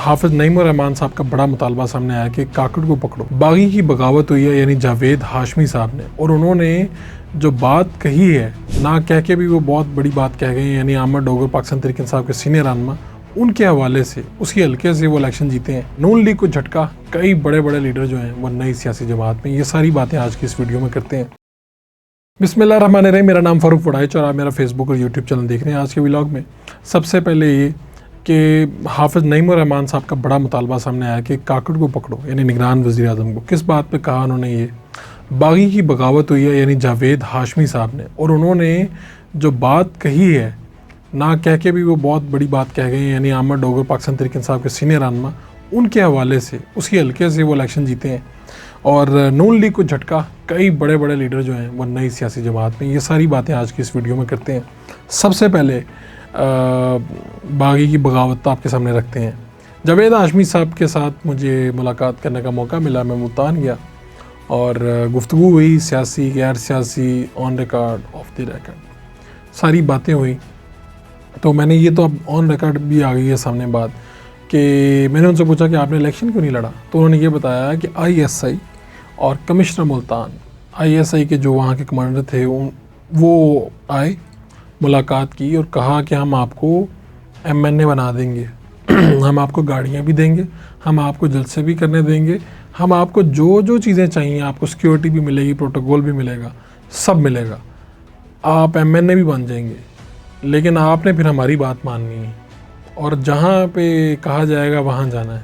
हाफिज नईम रहमान साहब का बड़ा मुतालबा सामने आया कि काकड़ को पकड़ो। बागी की बगावत हुई है, यानी जावेद हाशमी साहब ने, और उन्होंने जो बात कही है ना कह के भी वो बहुत बड़ी बात कह गई, यानी अहमद डोगर पाकिस्तान तहरीक इंसाफ के सीनियर रहनुमा, उनके हवाले से उसी हल्के से वो इलेक्शन जीते हैं। नून लीग को झटका, कई बड़े बड़े लीडर जो हैं वो नई सियासी जमात में, ये सारी बातें आज की इस वीडियो में करते हैं। बिस्मिल्लाहिर्रहमानिर्रहीम, मेरा नाम फ़ारूक वड़ाइच और आप मेरा फेसबुक और यूट्यूब चैनल देख रहे हैं। आज के व्लॉग में सबसे पहले ये कि हाफिज नईम रहमान साहब का बड़ा मुतालबा सामने आया कि काकड़ को पकड़ो, यानी निगरान वज़ीर आज़म को। किस बात पे कहा उन्होंने? ये बागी की बगावत हुई है, यानी जावेद हाशमी साहब ने, और उन्होंने जो बात कही है ना कह के भी वो बहुत बड़ी बात कह गई, यानी अहमद डोगर पाकिस्तान तहरीक इंसाफ के सीनियर रहनुमा, उनके हवाले से उसी हल्के से वो इलेक्शन जीते हैं। और नून लीग को झटका, कई बड़े बड़े लीडर जो हैं वो नई सियासी जमात में, ये सारी बातें आज की इस वीडियो में करते हैं। सबसे पहले बागी की बगावत तो आपके सामने रखते हैं। जावेद हाशमी साहब के साथ मुझे मुलाकात करने का मौका मिला, मैं मुल्तान गया और गुफ्तगू हुई, सियासी गैर सियासी, on record, of the record, सारी बातें हुई। तो मैंने ये तो अब ऑन रिकॉर्ड भी आ गई है सामने बात कि मैंने उनसे पूछा कि आपने इलेक्शन क्यों नहीं लड़ा, तो उन्होंने ये बताया कि ISI और कमिश्नर मुल्तान, ISI के जो वहाँ के कमांडर थे वो आए, मुलाकात की और कहा कि हम आपको MNA बना देंगे हम आपको गाड़ियाँ भी देंगे, हम आपको जलसे भी करने देंगे, हम आपको जो जो चीज़ें चाहिए, आपको सिक्योरिटी भी मिलेगी, प्रोटोकॉल भी मिलेगा, सब मिलेगा, आप MNA भी बन जाएंगे, लेकिन आपने फिर हमारी बात माननी है और जहाँ पे कहा जाएगा वहाँ जाना है।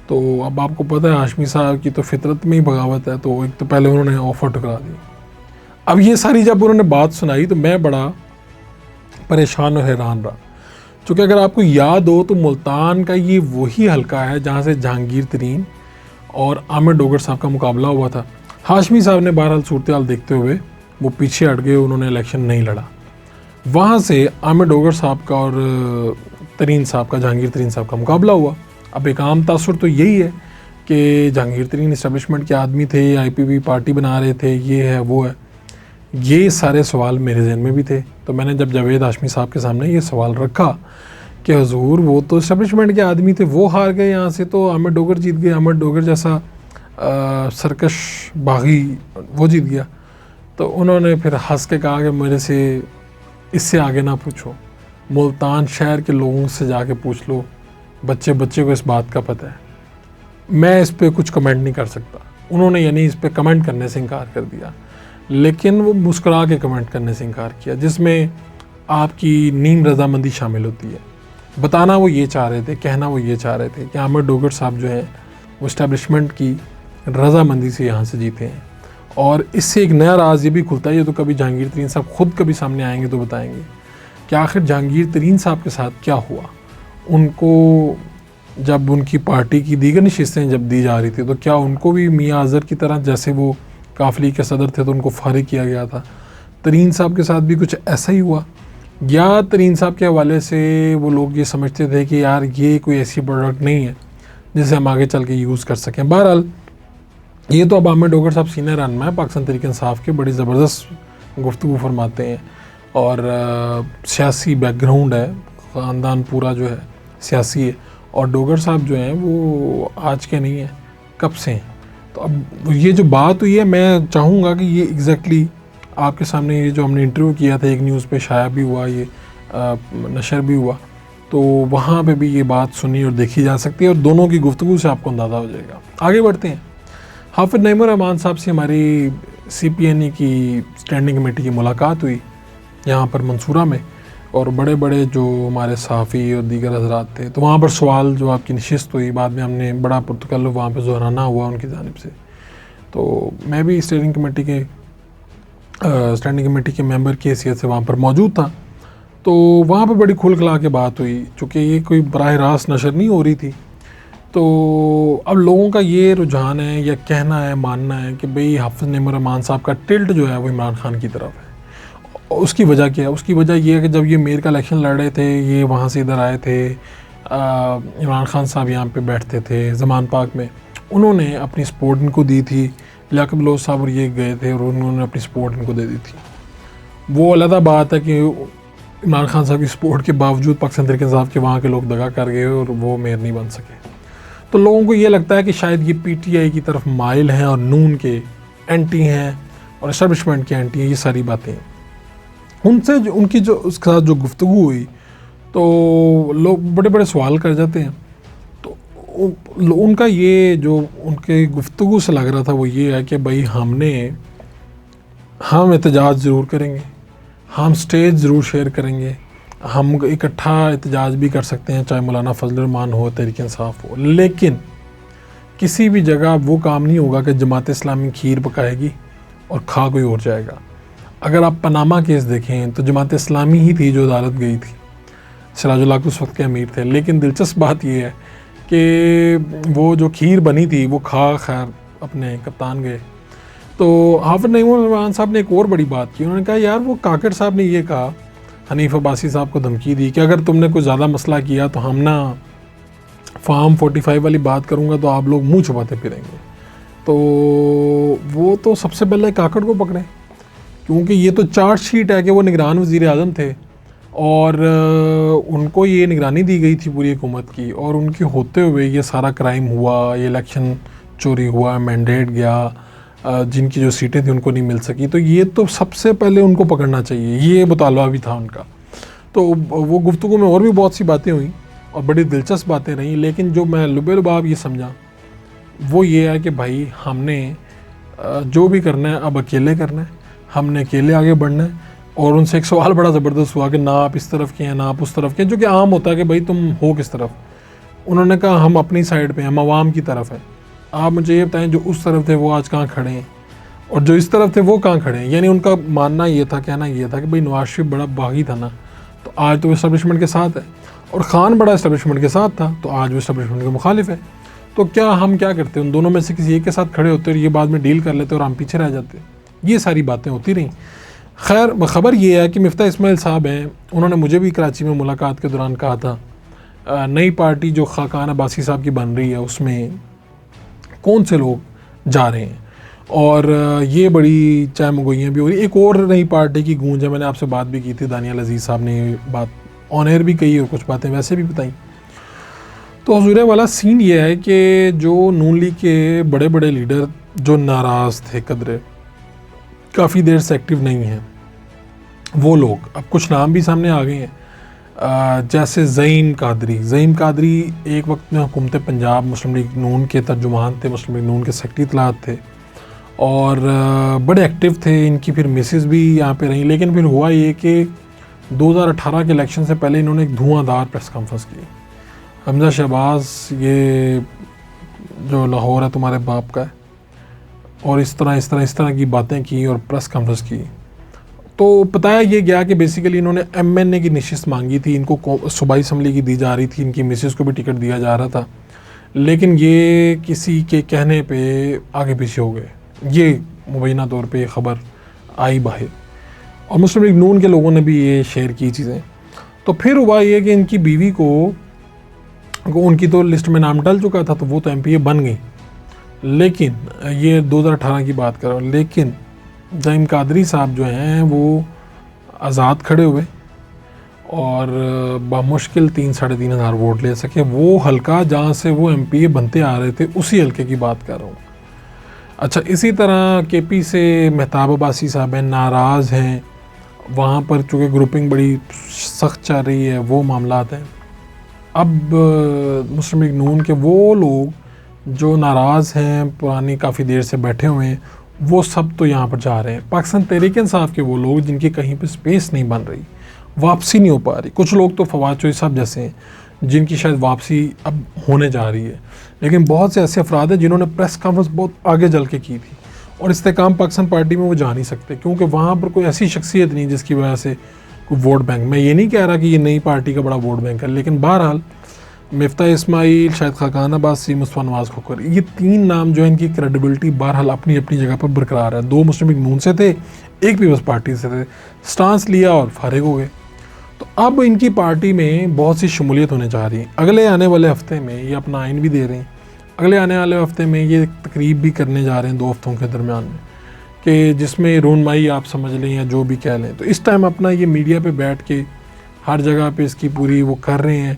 तो अब आपको पता है हाशमी साहब की तो फितरत में ही बगावत है, तो एक तो पहले उन्होंने ऑफ़र ठुकरा दी। अब ये सारी जब उन्होंने बात सुनाई तो मैं बड़ा परेशान और हैरान रहा, क्योंकि अगर आपको याद हो तो मुल्तान का ये वही हल्का है जहाँ से जहांगीर तरीन और अहमद डोगर साहब का मुकाबला हुआ था। हाशमी साहब ने बहरहाल सूरत हाल देखते हुए वो पीछे हट गए, उन्होंने इलेक्शन नहीं लड़ा। वहाँ से अहमद डोगर साहब का और तरीन साहब का, जहांगीर तरीन साहब का मुकाबला हुआ। अब एक आम तासुर तो यही है कि जहांगीर तरीन इस्टेब्लिशमेंट के आदमी थे, IPP पार्टी बना रहे थे, ये है वो है, ये सारे सवाल मेरे जहन में भी थे। तो मैंने जब जावेद हाशमी साहब के सामने ये सवाल रखा कि हुजूर वो तो इस्टेब्लिशमेंट के आदमी थे, वो हार गए यहाँ से, तो अहमद डोगर जीत गए, अहमद डोगर जैसा सरकश बागी वो जीत गया। तो उन्होंने फिर हंस के कहा कि मेरे से इससे आगे ना पूछो, मुल्तान शहर के लोगों से जाके पूछ लो, बच्चे बच्चे को इस बात का पता है, मैं इस पर कुछ कमेंट नहीं कर सकता। उन्होंने यानी इस पर कमेंट करने से इनकार कर दिया, लेकिन वो मुस्कुरा के कमेंट करने से इनकार किया, जिसमें आपकी नीम रजामंदी शामिल होती है। बताना वो ये चाह रहे थे, कहना वो ये चाह रहे थे कि अहमद डोगर साहब जो हैं वो इस्टेब्लिशमेंट की रजामंदी से यहाँ से जीते हैं। और इससे एक नया राज ये भी खुलता है, ये तो कभी जहांगीर तरीन साहब खुद कभी सामने आएंगे तो बताएंगे कि आखिर जहांगीर तरीन साहब के साथ क्या हुआ। उनको जब उनकी पार्टी की दीगर नशिस्तें जब दी जा रही थी तो क्या उनको भी मियां अज़हर की तरह, जैसे वो काफली के सदर थे तो उनको फारिग किया गया था, तरीन साहब के साथ भी कुछ ऐसा ही हुआ? या तरीन साहब के हवाले से वो लोग ये समझते थे कि यार ये कोई ऐसी प्रोडक्ट नहीं है जिसे हम आगे चल के यूज़ कर सकें? बहरहाल ये तो अब अहमद डोगर साहब सीनियर रहनुमा है पाकिस्तान तहरीक इंसाफ के, बड़ी ज़बरदस्त गुफ्तगू फरमाते हैं और सियासी बैकग्राउंड है, ख़ानदान पूरा जो है सियासी है। और डोगर साहब जो हैं वो आज के नहीं हैं, कब से हैं। तो अब ये जो बात हुई है, मैं चाहूँगा कि ये एग्जैक्टली आपके सामने, ये जो हमने इंटरव्यू किया था एक न्यूज़ पे शाया भी हुआ, ये नशर भी हुआ, तो वहाँ पे भी ये बात सुनी और देखी जा सकती है और दोनों की गुफ्तगू से आपको अंदाज़ा हो जाएगा। आगे बढ़ते हैं। हाफिज नईम रहमान साहब से हमारी CPNE की स्टैंडिंग कमेटी की मुलाकात हुई यहाँ पर मंसूरा में, और बड़े बड़े जो हमारे सहाफ़ी और दीगर हजरात थे, तो वहाँ पर सवाल जवाब की नशिस्त हुई। बाद में हमने बड़ा पुरतकल्लुफ़ वहाँ पर दोहराना हुआ उनकी जानिब से। तो मैं भी स्टैंडिंग कमेटी के मेंबर की हैसियत से वहाँ पर मौजूद था। तो वहाँ पर बड़ी खुल खला के बात हुई, चूँकि ये कोई बराह रास्त नशर नहीं हो रही थी। तो अब लोगों का ये रुझान है या कहना है, मानना है कि भाई हाफिज नईम रहमान साहब का टिल्ट जो है वो इमरान खान की तरफ है। उसकी वजह क्या है? उसकी वजह ये है कि जब ये मेयर का इलेक्शन लड़ रहे थे, ये वहाँ से इधर आए थे, इमरान खान साहब यहाँ पे बैठते थे ज़मान पार्क में, उन्होंने अपनी सपोर्ट इनको दी थी। लियाकत बलोच साहब और ये गए थे और उन्होंने अपनी सपोर्ट इनको दे दी थी। वो अलग बात है कि इमरान खान साहब की सपोर्ट के बावजूद पाकिस्तान तहरीक इंसाफ के वहाँ के लोग दगा कर गए और वो मेयर नहीं बन सके। तो लोगों को ये लगता है कि शायद ये पीटीआई की तरफ माइल हैं और नून के एंटी हैं और एस्टेब्लिशमेंट के एंटी हैं, ये सारी बातें। उनसे जो उनकी जो उसके साथ जो गुफ्तगू हुई तो लोग बड़े बड़े सवाल कर जाते हैं। तो उनका ये जो उनके गुफ्तगू से लग रहा था वो ये है कि भाई हम एहतजाज ज़रूर करेंगे, हम स्टेज ज़रूर शेयर करेंगे, हम इकट्ठा एहतजाज भी कर सकते हैं, चाहे मौलाना फजल रहमान हो, तहरीक इंसाफ हो, लेकिन किसी भी जगह वो काम नहीं होगा कि जमात इस्लामी खीर पकाएगी और खा कोई और जाएगा। अगर आप पनामा केस देखें तो जमात इस्लामी ही थी जो अदालत गई थी, सिराजुल्लाह उस वक्त के अमीर थे, लेकिन दिलचस्प बात यह है कि वो जो खीर बनी थी वो खा खैर अपने कप्तान गए। तो हाफिज नईमान साहब ने एक और बड़ी बात की, उन्होंने कहा यार वो काकड़ साहब ने ये कहा, हनीफ अब्बासी साहब को धमकी दी कि अगर तुमने कोई ज़्यादा मसला किया तो हम ना फार्म 45 वाली बात करूँगा तो आप लोग मुंह छुपाते फिरेंगे। तो वो तो सबसे पहले काकड़ को पकड़े, क्योंकि ये तो चार्जशीट है कि वो निगरान वज़ीर आज़म थे और उनको ये निगरानी दी गई थी पूरी हुकूमत की, और उनके होते हुए ये सारा क्राइम हुआ, ये इलेक्शन चोरी हुआ, मैंडेट गया, जिनकी जो सीटें थी उनको नहीं मिल सकी। तो ये तो सबसे पहले उनको पकड़ना चाहिए, ये मुतालबा भी था उनका। तो वो गुफ्तगू में और भी बहुत सी बातें हुई और बड़ी दिलचस्प बातें रहीं, लेकिन जो मैं लुबे-लुबाब ये समझा वो ये है कि भाई हमने जो भी करना है अब अकेले करना है, हमने अकेले आगे बढ़ना है। और उनसे एक सवाल बड़ा ज़बरदस्त हुआ कि ना आप इस तरफ के हैं ना आप उस तरफ के हैं, जो कि आम होता है कि भाई तुम हो किस तरफ। उन्होंने कहा हम अपनी साइड पे हैं, हम आवाम की तरफ हैं। आप मुझे ये बताएं जो उस तरफ थे वो आज कहाँ खड़े हैं और जो इस तरफ थे वो कहाँ खड़े हैं। यानी उनका मानना ये था, कहना ये था कि भाई नवाज शरीफ बड़ा बागी था ना, तो आज तो इस्टेब्लिशमेंट के साथ है, और ख़ान बड़ा इस्टेब्लिशमेंट के साथ था तो आज वो इस्टेब्लिशमेंट के मुखालिफ है। तो क्या हम क्या करते उन दोनों में से किसी एक के साथ खड़े होते और ये बाद में डील कर लेते और हम पीछे रह जाते। ये सारी बातें होती रहीं। खैर ख़बर ये है कि मिफ्ता इस्माइल साहब हैं, उन्होंने मुझे भी कराची में मुलाकात के दौरान कहा था नई पार्टी जो खाकान अब्बासी साहब की बन रही है उसमें कौन से लोग जा रहे हैं, और ये बड़ी चाय मगोइयाँ भी हो रही। एक और नई पार्टी की गूंज है, मैंने आपसे बात भी की थी, दानियाल अजीज़ साहब ने ये बात ऑन एयर भी कही और कुछ बातें वैसे भी बताई। तो हुजूर वाला सीन ये है कि जो नून लीग के बड़े बड़े लीडर जो नाराज़ थे, कदरे काफ़ी देर से एक्टिव नहीं हैं, वो लोग अब कुछ नाम भी सामने आ गए हैं, जैसे ज़ईम कादरी एक वक्त में हुकूमत पंजाब मुस्लिम लीग नून के तर्जुमान थे, मुस्लिम लीग नून के सेक्रेटरी इत्तलात थे और बड़े एक्टिव थे। इनकी फिर मिसेस भी यहाँ पे रहीं, लेकिन फिर हुआ ये कि 2018 के इलेक्शन से पहले इन्होंने एक धुआंधार प्रेस कॉन्फ्रेंस की। हमजा शहबाज ये जो लाहौर है तुम्हारे बाप का है, और इस तरह की बातें की और प्रेस कॉन्फ्रेंस की। तो बताया ये गया कि बेसिकली इन्होंने MNA की नशिस्त मांगी थी, इनको सूबाई असम्बली की दी जा रही थी, इनकी मिसेस को भी टिकट दिया जा रहा था, लेकिन ये किसी के कहने पे आगे पीछे हो गए। ये मुबैना तौर पे ख़बर आई बाहर और मुस्लिम लीग नून के लोगों ने भी ये शेयर की चीज़ें। तो फिर हुआ ये कि इनकी बीवी को उनकी तो लिस्ट में नाम डल चुका था, तो वो तो MPA बन गई, लेकिन ये 2018 की बात कर रहा हूँ। लेकिन ज़ईम कादरी साहब जो हैं वो आज़ाद खड़े हुए और बामुश्किल 3-3.5 हज़ार वोट ले सके। वो हल्का जहाँ से वो MPA बनते आ रहे थे उसी हल्के की बात कर रहा हूँ। अच्छा, इसी तरह KP से मेहताब अब्बासी साहब हैं, नाराज़ हैं, वहाँ पर चूँकि ग्रुपिंग बड़ी सख्त चल रही है, वो मामलात हैं। अब मुस्लिम लीग नून के वो लोग जो नाराज़ हैं, पुरानी काफ़ी देर से बैठे हुए हैं, वो सब तो यहाँ पर जा रहे हैं। पाकिस्तान तहरीक इंसाफ के वो लोग जिनकी कहीं पे स्पेस नहीं बन रही, वापसी नहीं हो पा रही। कुछ लोग तो फवाद चौधरी साहब जैसे हैं जिनकी शायद वापसी अब होने जा रही है, लेकिन बहुत से ऐसे अफराद हैं जिन्होंने प्रेस कॉन्फ्रेंस बहुत आगे जल के की थी और इस्तेकाम पाकिस्तान पार्टी में वो जा नहीं सकते, क्योंकि वहाँ पर कोई ऐसी शख्सियत नहीं जिसकी वजह से कोई वोट बैंक। मैं ये नहीं कह रहा कि ये नई पार्टी का बड़ा वोट बैंक है, लेकिन बहरहाल मिफ्ता इस्माइल, शायद खाकान अब्बासी, मुस्तफ़ा नवाज़ खोखर, ये 3 नाम जो है इनकी क्रेडिबिलिटी बहरहाल अपनी अपनी जगह पर बरकरार है। 2 मुस्लिम लीग नून से थे, एक पीपल्स पार्टी से थे, स्टांस लिया और फारिग हो गए। तो अब इनकी पार्टी में बहुत सी शमूलियत होने जा रही है। अगले आने वाले हफ्ते में ये अपना आइन भी दे रहे हैं, अगले आने वाले हफ्ते में ये तकरीब भी करने जा रहे हैं 2 हफ्तों के दरमियान में, कि जिसमें रोनमाई आप समझ लें या जो भी कह लें। तो इस टाइम अपना ये मीडिया पे बैठ के हर जगह पे इसकी पूरी वो कर रहे हैं,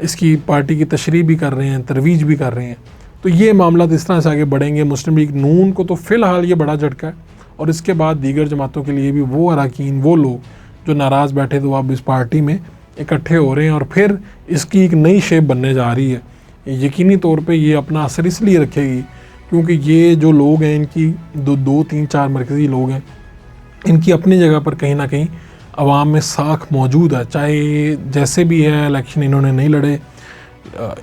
इसकी पार्टी की तशरीह भी कर रहे हैं, तरवीज भी कर रहे हैं। तो ये मामला इस तरह से आगे बढ़ेंगे। मुस्लिम लीग नून को तो फ़िलहाल ये बड़ा झटका है, और इसके बाद दीगर जमातों के लिए भी वो अरकान, वो लोग जो नाराज़ बैठे तो अब इस पार्टी में इकट्ठे हो रहे हैं, और फिर इसकी एक नई शेप बनने जा रही है। यकीनी तौर पे ये अपना असर इसलिए रखेगी क्योंकि ये जो लोग हैं, इनकी दो तीन चार मरकज़ी लोग हैं, इनकी अपनी जगह पर कहीं ना कहीं अवाम में साख मौजूद है। चाहे जैसे भी है, इलेक्शन इन्होंने नहीं लड़े,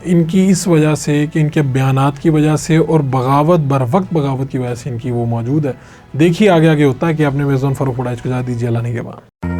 इनकी इस वजह से कि इनके बयानात की वजह से और बगावत, बर वक्त बगावत की वजह से इनकी वो मौजूद है। देखिए आगे आगे होता है कि आपने मेज़बान फ़ारूक पढ़ाई को जा दीजिए। अल्लाह ने के बाद।